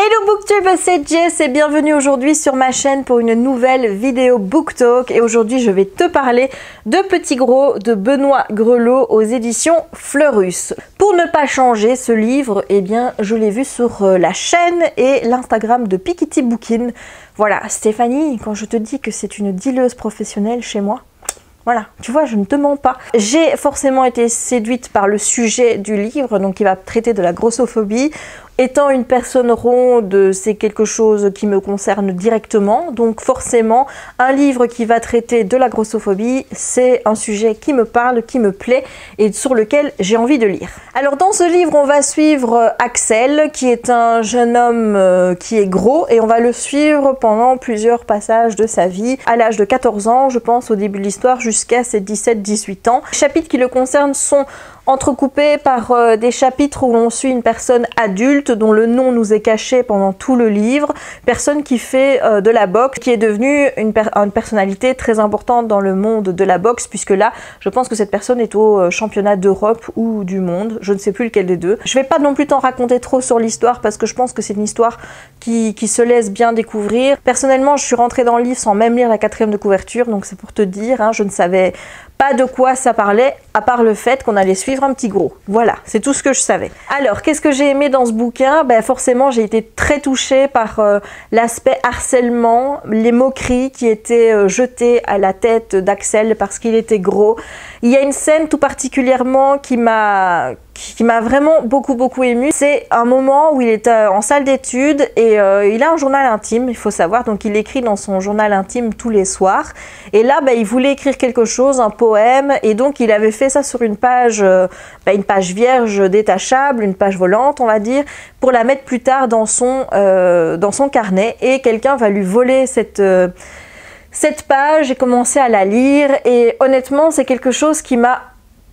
Hello Booktube, c'est Jess et bienvenue aujourd'hui sur ma chaîne pour une nouvelle vidéo BookTalk. Et aujourd'hui je vais te parler de Petit Gros de Benoît Grelot aux éditions Fleurus. Pour ne pas changer ce livre, eh bien je l'ai vu sur la chaîne et l'Instagram de Piketty Bookin. Voilà, Stéphanie, quand je te dis que c'est une dealeuse professionnelle chez moi, voilà, tu vois, je ne te mens pas. J'ai forcément été séduite par le sujet du livre, donc qui va traiter de la grossophobie. Étant une personne ronde, c'est quelque chose qui me concerne directement. Donc forcément, un livre qui va traiter de la grossophobie, c'est un sujet qui me parle, qui me plaît et sur lequel j'ai envie de lire. Alors dans ce livre, on va suivre Axel, qui est un jeune homme qui est gros, et on va le suivre pendant plusieurs passages de sa vie. À l'âge de 14 ans, je pense, au début de l'histoire, jusqu'à ses 17-18 ans. Les chapitres qui le concernent sont entrecoupés par des chapitres où l'on suit une personne adulte dont le nom nous est caché pendant tout le livre, personne qui fait de la boxe, qui est devenue une personnalité très importante dans le monde de la boxe, puisque là, je pense que cette personne est au championnat d'Europe ou du monde, je ne sais plus lequel des deux. Je vais pas non plus t'en raconter trop sur l'histoire, parce que je pense que c'est une histoire qui se laisse bien découvrir. Personnellement, je suis rentrée dans le livre sans même lire la 4e de couverture, donc c'est pour te dire, hein, je ne savais pas de quoi ça parlait, à part le fait qu'on allait suivre un petit gros. Voilà, c'est tout ce que je savais. Alors, qu'est-ce que j'ai aimé dans ce bouquin? Ben, forcément, j'ai été très touchée par l'aspect harcèlement, les moqueries qui étaient jetées à la tête d'Axel parce qu'il était gros. Il y a une scène tout particulièrement qui m'a vraiment beaucoup ému. C'est un moment où il est en salle d'études et il a un journal intime, il faut savoir, donc il écrit dans son journal intime tous les soirs. Et là, il voulait écrire quelque chose, un poème, et donc il avait fait ça sur une page vierge détachable, une page volante, on va dire, pour la mettre plus tard dans son carnet. Et quelqu'un va lui voler cette page et commencer à la lire. Et honnêtement, c'est quelque chose qui m'a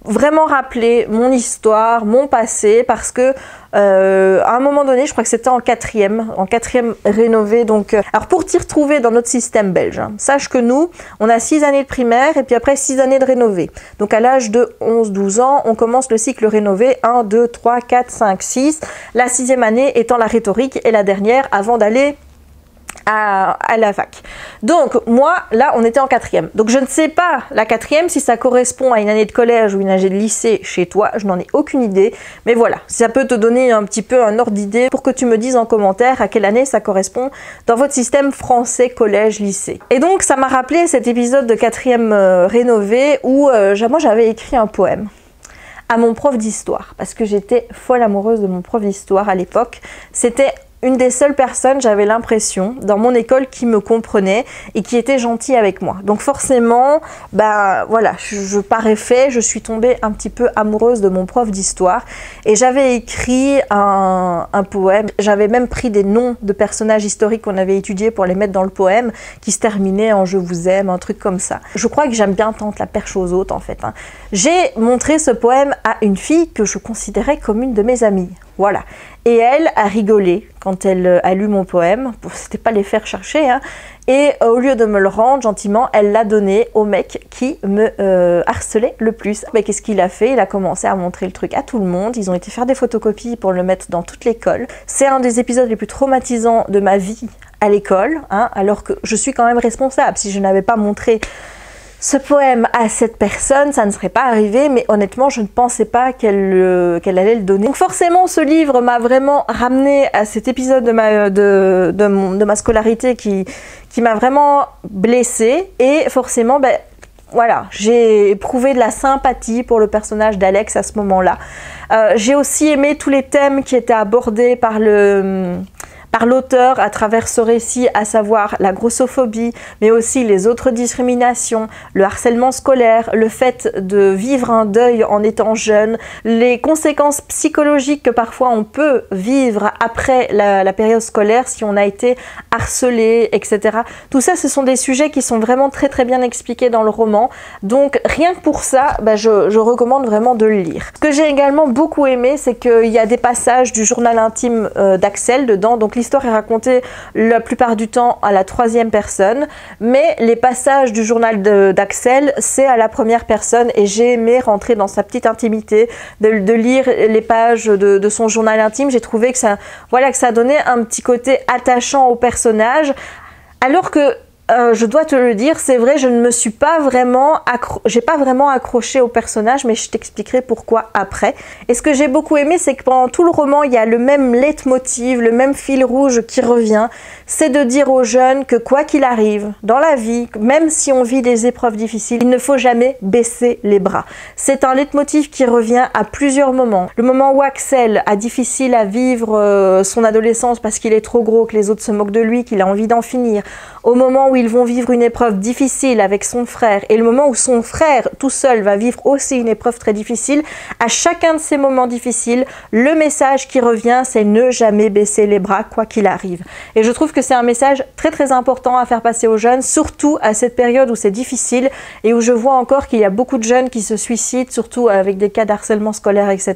vraiment rappelé mon histoire, mon passé, parce que à un moment donné, je crois que c'était en quatrième rénové. Donc, alors pour t'y retrouver dans notre système belge, hein, sache que nous, on a 6 années de primaire et puis après 6 années de rénové. Donc à l'âge de 11-12 ans, on commence le cycle rénové 1, 2, 3, 4, 5, 6. La 6e année étant la rhétorique et la dernière avant d'aller à la fac. Donc moi, là, on était en 4e. Donc je ne sais pas, la 4e, si ça correspond à une année de collège ou une année de lycée chez toi, je n'en ai aucune idée. Mais voilà, ça peut te donner un petit peu un ordre d'idée pour que tu me dises en commentaire à quelle année ça correspond dans votre système français, collège, lycée. Et donc ça m'a rappelé cet épisode de 4e rénové où moi j'avais écrit un poème à mon prof d'histoire, parce que j'étais folle amoureuse de mon prof d'histoire à l'époque. C'était une des seules personnes, j'avais l'impression, dans mon école qui me comprenait et qui était gentille avec moi. Donc forcément, voilà, par effet, je suis tombée un petit peu amoureuse de mon prof d'histoire et j'avais écrit un poème. J'avais même pris des noms de personnages historiques qu'on avait étudiés pour les mettre dans le poème, qui se terminait en « je vous aime », un truc comme ça. Je crois que j'aime bien tendre la perche aux autres, en fait, hein. J'ai montré ce poème à une fille que je considérais comme une de mes amies. Voilà. Et elle a rigolé quand elle a lu mon poème. C'était pas les faire chercher, hein. Et au lieu de me le rendre gentiment, elle l'a donné au mec qui me harcelait le plus. Mais qu'est-ce qu'il a fait? Il a commencé à montrer le truc à tout le monde. Ils ont été faire des photocopies pour le mettre dans toute l'école. C'est un des épisodes les plus traumatisants de ma vie à l'école, hein, alors que je suis quand même responsable. Si je n'avais pas montré ce poème à cette personne, ça ne serait pas arrivé, mais honnêtement, je ne pensais pas qu'elle allait le donner. Donc forcément, ce livre m'a vraiment ramené à cet épisode de ma scolarité qui m'a vraiment blessée, et forcément, voilà, j'ai éprouvé de la sympathie pour le personnage d'Alex à ce moment-là. J'ai aussi aimé tous les thèmes qui étaient abordés par l'auteur à travers ce récit, à savoir la grossophobie, mais aussi les autres discriminations, le harcèlement scolaire, le fait de vivre un deuil en étant jeune, les conséquences psychologiques que parfois on peut vivre après la période scolaire si on a été harcelé, etc. Tout ça, ce sont des sujets qui sont vraiment très bien expliqués dans le roman. Donc rien que pour ça, je recommande vraiment de le lire. Ce que j'ai également beaucoup aimé, c'est qu'il y a des passages du journal intime d'Axel dedans. Donc l'histoire est racontée la plupart du temps à la troisième personne, mais les passages du journal d'Axel, c'est à la première personne et j'ai aimé rentrer dans sa petite intimité, de lire les pages de son journal intime. J'ai trouvé que ça, voilà, que ça donnait un petit côté attachant au personnage, alors que je dois te le dire, c'est vrai, je ne me suis pas vraiment accroché au personnage, mais je t'expliquerai pourquoi après. Et ce que j'ai beaucoup aimé, c'est que pendant tout le roman, il y a le même leitmotiv, le même fil rouge qui revient, c'est de dire aux jeunes que quoi qu'il arrive dans la vie, même si on vit des épreuves difficiles, il ne faut jamais baisser les bras. C'est un leitmotiv qui revient à plusieurs moments. Le moment où Axel a difficile à vivre son adolescence parce qu'il est trop gros, que les autres se moquent de lui, qu'il a envie d'en finir. Au moment où ils vont vivre une épreuve difficile avec son frère et le moment où son frère tout seul va vivre aussi une épreuve très difficile, à chacun de ces moments difficiles, le message qui revient, c'est ne jamais baisser les bras quoi qu'il arrive. Et je trouve que c'est un message très très important à faire passer aux jeunes, surtout à cette période où c'est difficile et où je vois encore qu'il y a beaucoup de jeunes qui se suicident, surtout avec des cas d'harcèlement scolaire, etc.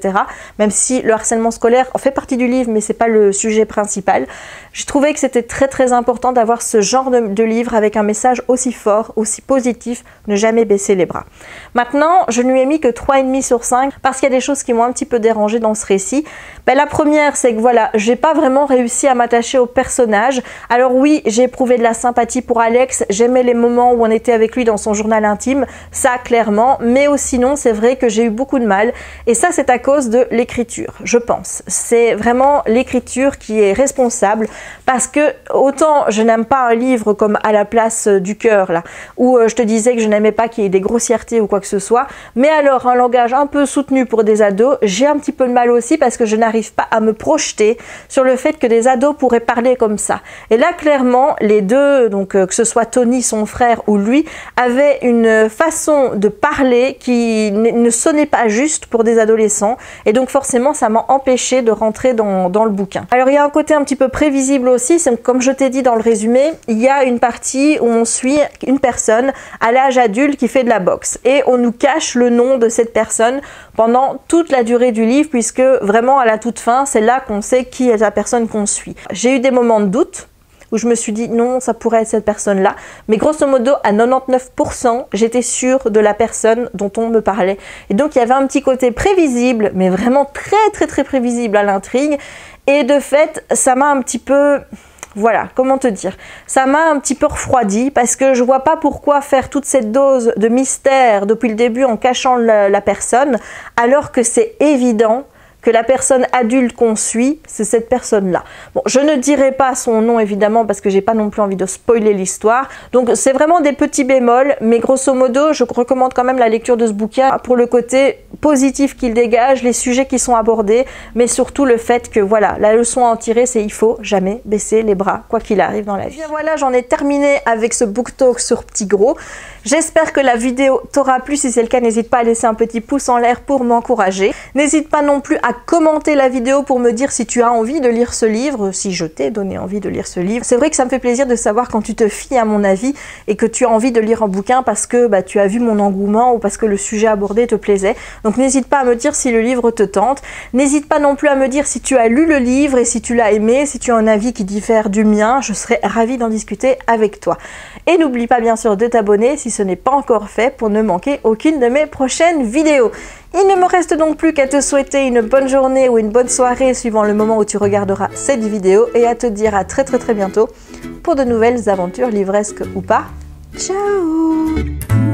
Même si le harcèlement scolaire en fait partie du livre, mais c'est pas le sujet principal. J'ai trouvé que c'était très très important d'avoir ce genre de livre avec un message aussi fort, aussi positif, ne jamais baisser les bras. Maintenant, je ne lui ai mis que 3,5 sur 5 parce qu'il y a des choses qui m'ont un petit peu dérangée dans ce récit. Ben, la première, c'est que voilà, j'ai pas vraiment réussi à m'attacher au personnage. Alors oui, j'ai éprouvé de la sympathie pour Alex, j'aimais les moments où on était avec lui dans son journal intime, ça clairement, mais sinon c'est vrai que j'ai eu beaucoup de mal et ça c'est à cause de l'écriture, je pense. C'est vraiment l'écriture qui est responsable parce que autant je n'aime pas un livre comme À la place du cœur là, où je te disais que je n'aimais pas qu'il y ait des grossièretés ou quoi que ce soit, mais alors un langage un peu soutenu pour des ados, j'ai un petit peu de mal aussi parce que je n'arrive pas à me projeter sur le fait que des ados pourraient parler comme ça. Et là clairement les deux, donc que ce soit Tony son frère ou lui, avaient une façon de parler qui ne sonnait pas juste pour des adolescents et donc forcément ça m'a empêché de rentrer dans le bouquin. Alors il y a un côté un petit peu prévisible aussi, c'est comme je t'ai dit dans le résumé, il y a une partie où on suit une personne à l'âge adulte qui fait de la boxe et on nous cache le nom de cette personne pendant toute la durée du livre puisque vraiment à la toute fin c'est là qu'on sait qui est la personne qu'on suit. J'ai eu des moments de doute où je me suis dit non, ça pourrait être cette personne-là. Mais grosso modo, à 99%, j'étais sûre de la personne dont on me parlait. Et donc, il y avait un petit côté prévisible, mais vraiment très prévisible à l'intrigue. Et de fait, ça m'a un petit peu... Voilà, comment te dire? Ça m'a un petit peu refroidi parce que je vois pas pourquoi faire toute cette dose de mystère depuis le début en cachant la personne, alors que c'est évident que la personne adulte qu'on suit, c'est cette personne-là. Bon, je ne dirai pas son nom évidemment parce que j'ai pas non plus envie de spoiler l'histoire. Donc c'est vraiment des petits bémols, mais grosso modo, je recommande quand même la lecture de ce bouquin pour le côté positif qu'il dégage, les sujets qui sont abordés, mais surtout le fait que voilà, la leçon à en tirer, c'est il faut jamais baisser les bras, quoi qu'il arrive dans la vie. Et bien voilà, j'en ai terminé avec ce book talk sur Petit Gros. J'espère que la vidéo t'aura plu. Si c'est le cas, n'hésite pas à laisser un petit pouce en l'air pour m'encourager. N'hésite pas non plus à commenter la vidéo pour me dire si tu as envie de lire ce livre, si je t'ai donné envie de lire ce livre. C'est vrai que ça me fait plaisir de savoir quand tu te fies à mon avis et que tu as envie de lire un bouquin parce que tu as vu mon engouement ou parce que le sujet abordé te plaisait. Donc n'hésite pas à me dire si le livre te tente. N'hésite pas non plus à me dire si tu as lu le livre et si tu l'as aimé, si tu as un avis qui diffère du mien. Je serais ravie d'en discuter avec toi. Et n'oublie pas bien sûr de t'abonner si ce n'est pas encore fait pour ne manquer aucune de mes prochaines vidéos. Il ne me reste donc plus qu'à te souhaiter une bonne journée ou une bonne soirée suivant le moment où tu regarderas cette vidéo et à te dire à très bientôt pour de nouvelles aventures livresques ou pas. Ciao!